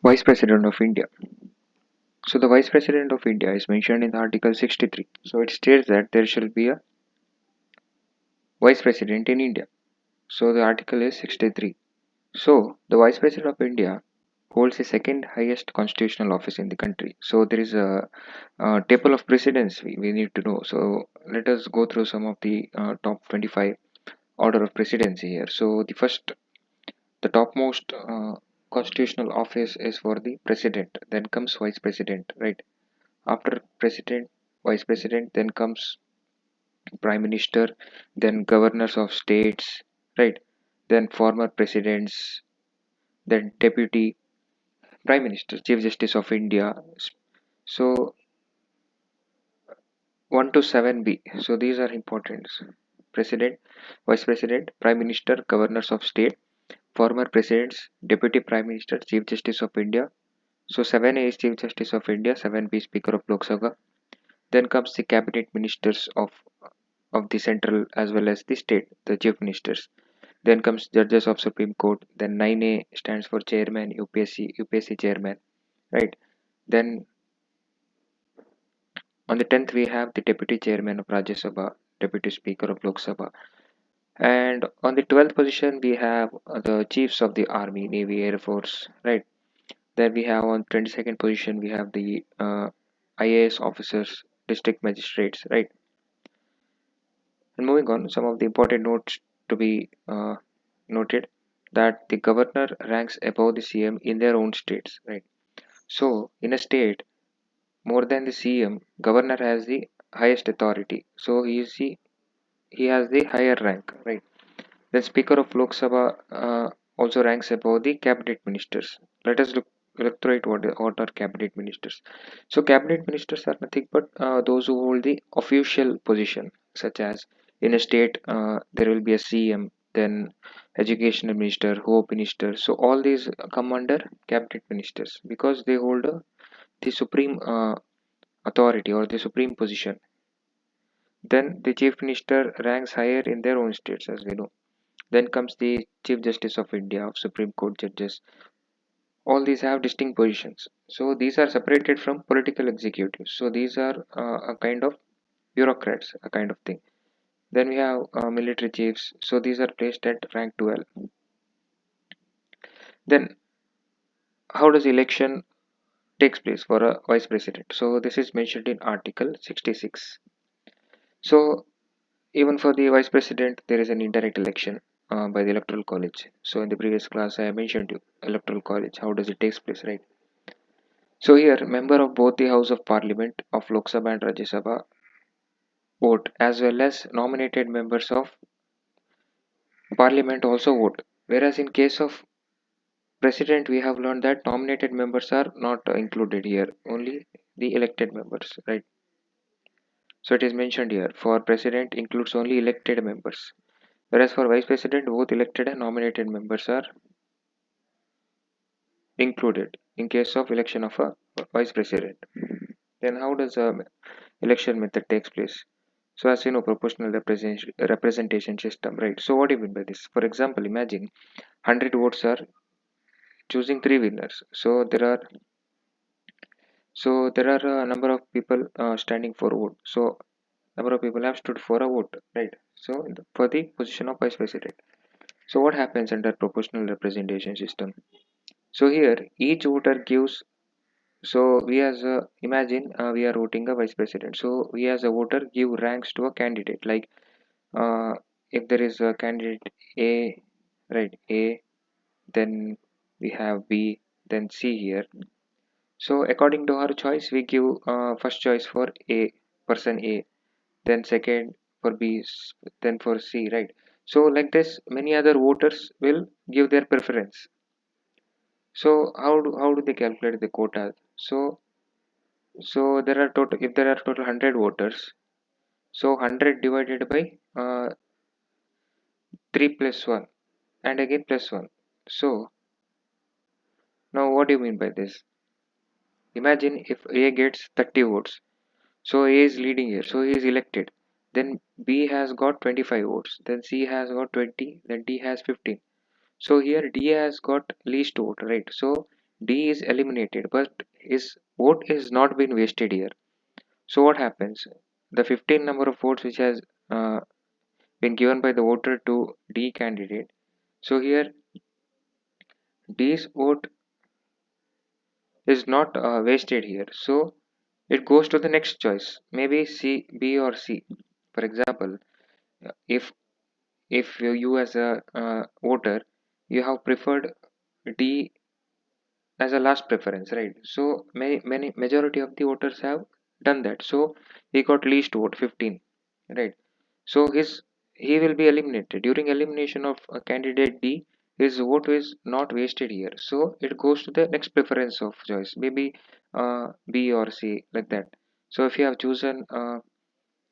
Vice President of India. So the Vice President of India is mentioned in the Article 63. So it states that there shall be a Vice President in India. So the article is 63. So the Vice President of India holds the second highest constitutional office in the country. So there is a table of precedence we need to know. So let us go through some of the top 25 order of presidency here. So the topmost constitutional office is for the president. Then comes vice president, right? After president, vice president, then comes prime minister, then governors of states, right? Then former presidents, then deputy prime minister, chief justice of India. So 1 to 7b. So these are important. President, vice president, prime minister, governors of state, former presidents, deputy prime minister, chief justice of India. So 7a is chief justice of India, 7b is speaker of Lok Sabha. Then comes the cabinet ministers of the central as well as the state, the chief ministers. Then comes judges of Supreme Court. Then 9A stands for chairman, UPSC chairman, right? Then on the 10th we have the deputy chairman of Rajya Sabha, deputy speaker of Lok Sabha. And on the 12th position we have the chiefs of the army, navy, air force, right? Then we have on 22nd position we have the IAS officers, district magistrates, right? And moving on, some of the important notes to be noted that the governor ranks above the CM in their own states, right? So in a state more than the CM, governor has the highest authority. So he has the higher rank, right? The Speaker of Lok Sabha also ranks above the cabinet ministers. Let us look through it. What are cabinet ministers? So cabinet ministers are nothing but those who hold the official position, such as in a state there will be a CM, then educational minister, home minister. So all these come under cabinet ministers because they hold the supreme authority or the supreme position. Then the chief minister ranks higher in their own states, as we know. Then comes the Chief Justice of India, of Supreme Court judges. All these have distinct positions. So these are separated from political executives. So these are a kind of bureaucrats, a kind of thing. Then we have military chiefs. So these are placed at rank 12. Then how does election takes place for a vice president? So this is mentioned in Article 66. So even for the vice president, there is an indirect election by the electoral college. So in the previous class, I mentioned you electoral college. How does it takes place, right? So here, member of both the House of Parliament of Lok Sabha and Rajya Sabha vote, as well as nominated members of Parliament also vote. Whereas in case of President, we have learned that nominated members are not included here, only the elected members, right? So it is mentioned here. For President includes only elected members. Whereas for Vice President, both elected and nominated members are included in case of election of a Vice President. Then how does a election method takes place? So as you know, proportional representation system, right? So what do you mean by this? For example, imagine 100 votes are choosing three winners. So there are a number of people standing for vote. So number of people have stood for a vote, right? So for the position of vice president. So what happens under proportional representation system? So here each voter gives. So we as a, imagine we are voting a vice president. So we as a voter give ranks to a candidate. Like if there is a candidate A, right? A, then we have B, then C here. So according to our choice, we give first choice for A, person A, then second for B, then for C, right? So like this, many other voters will give their preference. So how do they calculate the quota? So there are total, if there are total 100 voters, so 100 divided by 3 plus 1 and again plus 1. So now what do you mean by this? Imagine if A gets 30 votes. So A is leading here. So he is elected. Then B has got 25 votes. Then C has got 20. Then D has 15. So here D has got least vote, right? So D is eliminated, but his vote is not been wasted here. So what happens? The 15 number of votes which has uh, been given by the voter to D candidate. So here D's vote is not wasted here. So it goes to the next choice, maybe C, B, or C. For example, if you as a voter, you have preferred D as a last preference, right? So many majority of the voters have done that. So he got least vote 15, right? So he will be eliminated. During elimination of candidate D, his vote is not wasted here. So it goes to the next preference of choice, maybe B or C, like that. So if you have chosen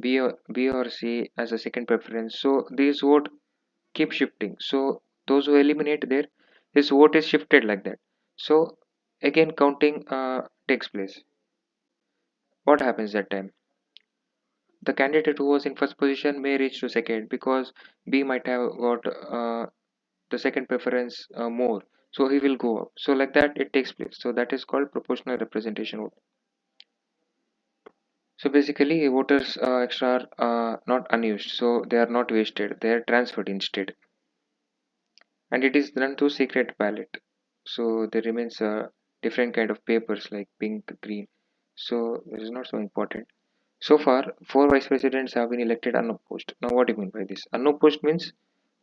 B or C as a second preference, so this vote keep shifting. So those who eliminate there, his vote is shifted like that. So again counting takes place. What happens that time? The candidate who was in first position may reach to second because B might have got the second preference more. So he will go up. So like that it takes place. So that is called proportional representation vote. So basically voters extra are not unused. So they are not wasted. They are transferred instead. And it is done through secret ballot. So there remains different kind of papers like pink, green. So this is not so important. So far, four vice presidents have been elected unopposed. Now, what do you mean by this? Unopposed means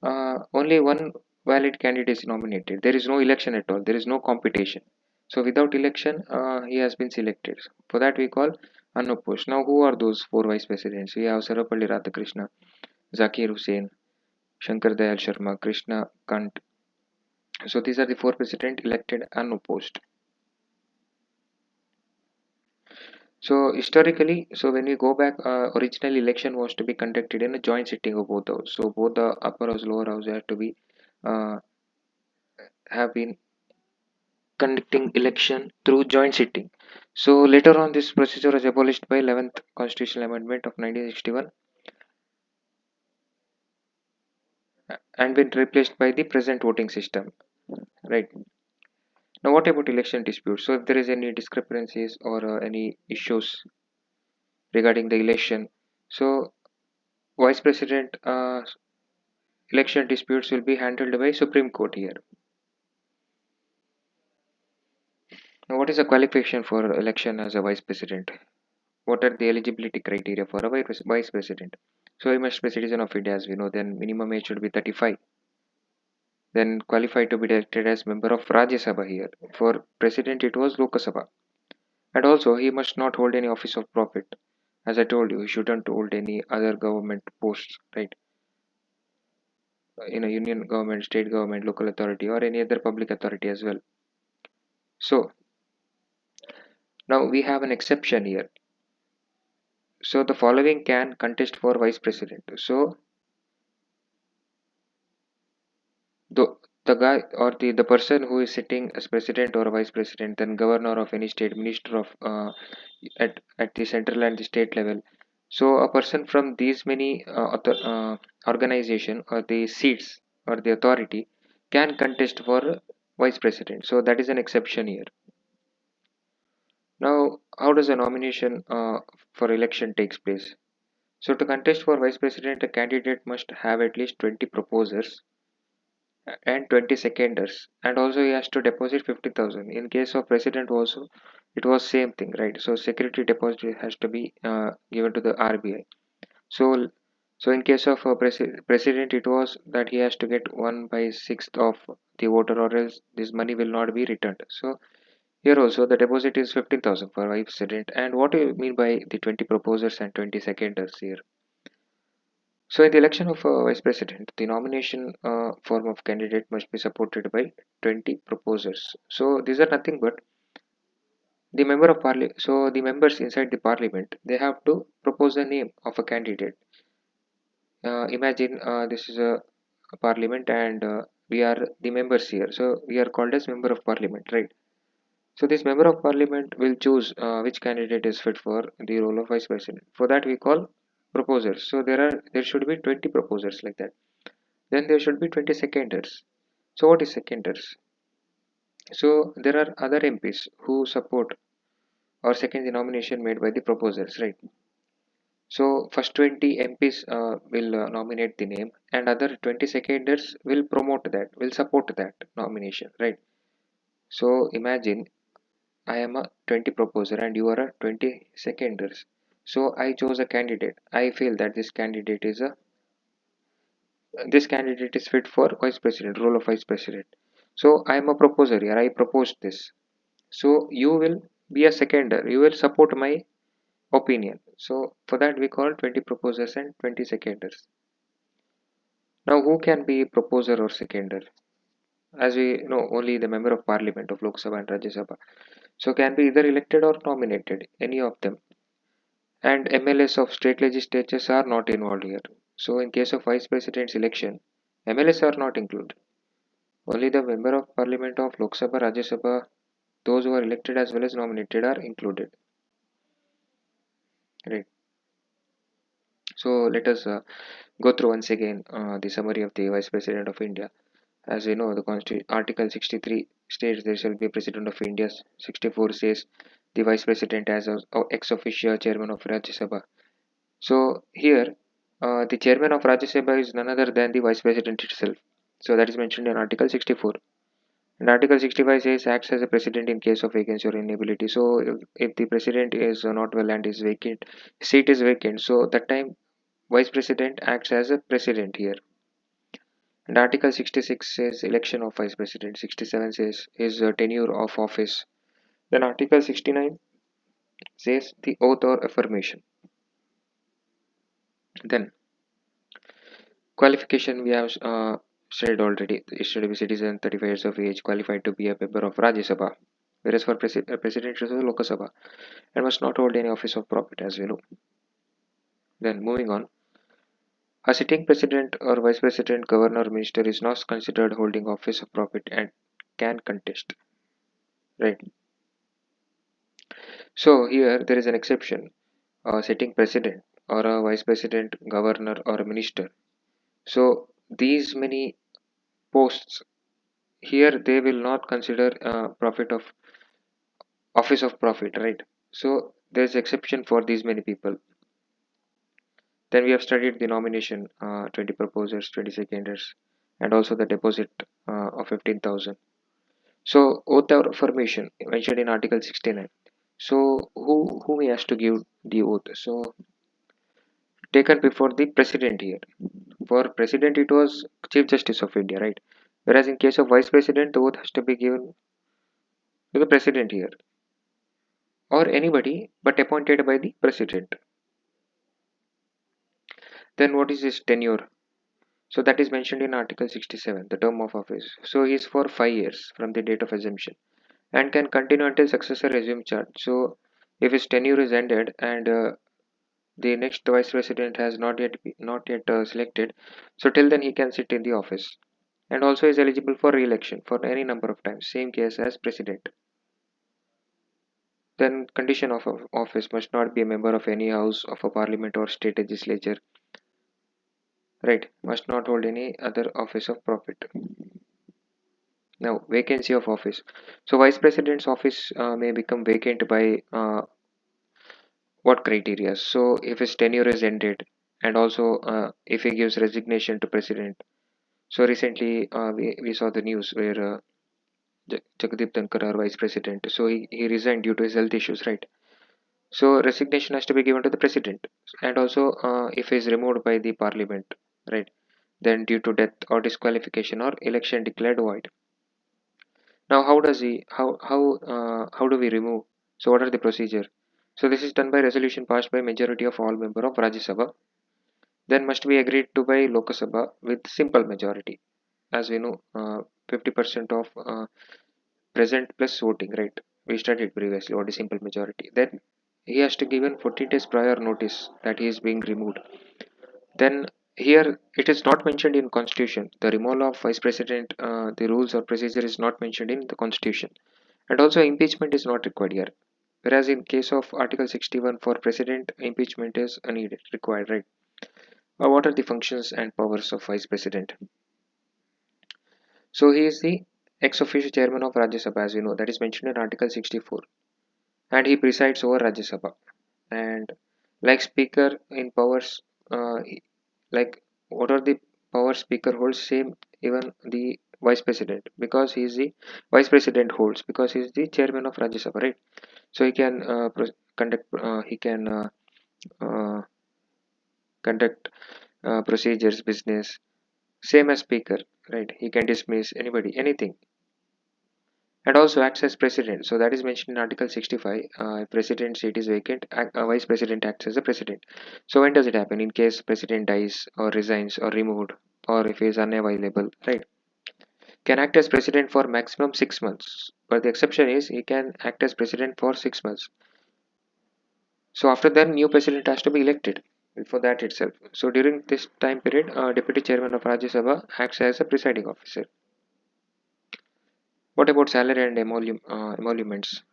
only one valid candidate is nominated. There is no election at all. There is no competition. So without election, he has been selected. For that, we call unopposed. Now, who are those four vice presidents? We have Sarvapalli Radhakrishna, Zakir Hussain, Shankar Dayal Sharma, Krishna Kant. So these are the four president elected unopposed. So historically, so when we go back, original election was to be conducted in a joint sitting of both those. So both the upper house, lower house have to be uh, have been conducting election through joint sitting. So later on, this procedure was abolished by 11th Constitutional Amendment of 1961 and been replaced by the present voting system. Right now, what about election disputes? So if there is any discrepancies or any issues regarding the election, so vice president election disputes will be handled by Supreme Court here. Now, what is the qualification for election as a vice president? What are the eligibility criteria for a vice president? So he must be a citizen of India, as we know. Then minimum age should be 35. Then qualified to be elected as member of Rajya Sabha here. For president, it was Lok Sabha. And also, he must not hold any office of profit. As I told you, he shouldn't hold any other government posts, right? In a union government, state government, local authority, or any other public authority as well. So now we have an exception here. So the following can contest for vice president. So the the guy or the person who is sitting as president or vice president, then governor of any state, minister of at the central and the state level. So a person from these many organization or the seats or the authority can contest for vice president. So that is an exception here. Now, how does a nomination for election takes place? So to contest for vice president, a candidate must have at least 20 proposers and 20 seconders, and also he has to deposit 50,000. In case of president also, it was same thing, right? So security deposit has to be given to the RBI. So in case of president, it was that he has to get 1/6 of the voter, or else this money will not be returned. So here also the deposit is 15,000 for vice president. And what do you mean by the 20 proposers and 20 seconders here? So, in the election of a vice president, the nomination form of candidate must be supported by 20 proposers. So, these are nothing but the member of parliament. So, the members inside the parliament, they have to propose the name of a candidate. Imagine this is a parliament, and we are the members here. So, we are called as member of parliament, right? So, this member of parliament will choose which candidate is fit for the role of vice president. For that, we call proposers. So, there should be 20 proposers like that. Then there should be 20 seconders. So what is seconders? So there are other MPs who support or second the nomination made by the proposers, right? So first 20 MPs will nominate the name, and other 20 seconders will promote that, will support that nomination, right? So imagine I am a 20 proposer and you are a 20 seconders. So I chose a candidate. I feel that this candidate is fit for vice president, role of vice president. So I am a proposer here. I proposed this. So you will be a seconder. You will support my opinion. So for that we call 20 proposers and 20 seconders. Now who can be proposer or seconder? As we know, only the member of parliament of Lok Sabha and Rajya Sabha. So can be either elected or nominated, any of them. And MLAs of state legislatures are not involved here. So in case of vice president's election, MLAs are not included. Only the member of parliament of Lok Sabha, Rajya Sabha, those who are elected as well as nominated are included. Right. So let us go through once again the summary of the vice president of India. As we know, the Article 63 states there shall be a president of India. 64 says the vice president as a ex officio chairman of Rajya Sabha. So here, the chairman of Rajya Sabha is none other than the vice president itself. So that is mentioned in Article 64. And Article 65 says acts as a president in case of vacancy or inability. So if the president is not well and is vacant, seat is vacant. So that time vice president acts as a president here. And Article 66 says election of vice president. 67 says his tenure of office. Then Article 69 says the oath or affirmation. Then qualification we have said already. It should be citizen 35 years of age qualified to be a member of Rajya Sabha. Whereas for president it is Lok Sabha and must not hold any office of profit as we know. Then moving on. A sitting president or vice president, governor, or minister is not considered holding office of profit and can contest. Right. So here there is an exception. A sitting president or a vice president, governor, or a minister. So these many posts here they will not consider profit of office of profit, right? So there's exception for these many people. Then we have studied the nomination, 20 proposers, 20 seconders, and also the deposit of 15,000. So oath or affirmation mentioned in Article 69. So who he has to give the oath? So taken before the president here. For president, it was Chief Justice of India, right? Whereas in case of vice president, the oath has to be given to the president here, or anybody but appointed by the president. Then what is his tenure? So that is mentioned in Article 67, the term of office. So he is for 5 years from the date of assumption and can continue until successor resume charge. So if his tenure is ended and the next vice president has not yet selected, so till then he can sit in the office and also is eligible for re-election for any number of times. Same case as president. Then condition of office must not be a member of any house of a parliament or state legislature. Right, must not hold any other office of profit. Now, vacancy of office. So, vice president's office may become vacant by what criteria? So, if his tenure is ended, and also if he gives resignation to president. So, recently we saw the news where Jagdeep Dhankar, our vice president, so he resigned due to his health issues, right? So, resignation has to be given to the president, and also if he is removed by the parliament, right? Then, due to death or disqualification or election declared void. Now, how do we remove? So, what are the procedure? So, this is done by resolution passed by majority of all member of Rajya Sabha. Then must be agreed to by Lok Sabha with simple majority. As we know, 50% of present plus voting, right? We studied previously what is simple majority. Then he has to given 14 days prior notice that he is being removed. Then here it is not mentioned in constitution. The removal of vice president, the rules or procedure is not mentioned in the constitution. And also impeachment is not required here. Whereas in case of Article 61 for president, impeachment is needed, required, right? What are the functions and powers of vice president? So he is the ex officio chairman of Rajya Sabha, as you know, that is mentioned in Article 64, and he presides over Rajya Sabha. And like speaker in powers, like what are the power speaker holds, same even the vice president, because he is the vice president holds, because he is the chairman of Rajya Sabha, right? So he can conduct he can uh, conduct procedures, business, same as speaker, right? He can dismiss anybody, anything, and also acts as president. So that is mentioned in Article 65. If president seat is vacant, vice president acts as a president. So when does it happen? In case president dies or resigns or removed, or if he is unavailable, right? Can act as president for maximum 6 months. But the exception is he can act as president for 6 months. So after that, new president has to be elected before that itself. So during this time period, deputy chairman of Rajya Sabha acts as a presiding officer. What about salary and emoluments?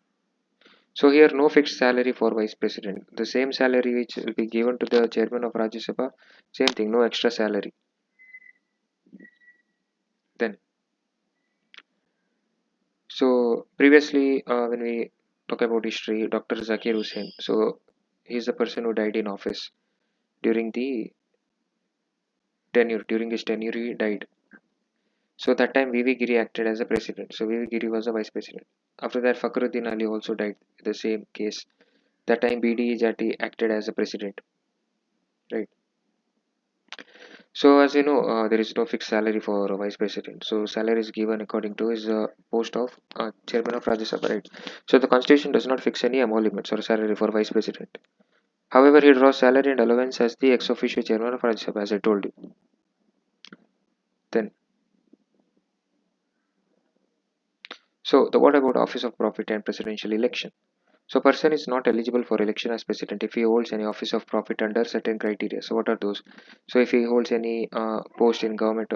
So here no fixed salary for vice president. The same salary which will be given to the chairman of Rajya Sabha, same thing, no extra salary. Then, so previously when we talk about history, Dr. Zakir Hussain, so he is the person who died in office during the tenure. During his tenure, he died. So that time VV Giri acted as a president. So VV Giri was a vice president. After that, Fakhruddin Ali also died. The same case. That time BD Jati acted as a president. Right. So as you know, there is no fixed salary for a vice president. So salary is given according to his post of chairman of Rajya Sabha, right? So the constitution does not fix any emoluments or salary for vice president. However, he draws salary and allowance as the ex officio chairman of Rajya Sabha, as I told you. Then, so the what about office of profit and presidential election? So person is not eligible for election as president if he holds any office of profit under certain criteria. So what are those? So if he holds any post in government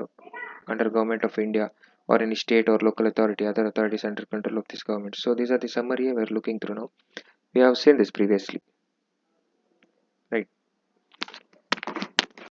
under government of India, or any state or local authority, other authorities under control of this government. So these are the summary we're looking through now. We have seen this previously.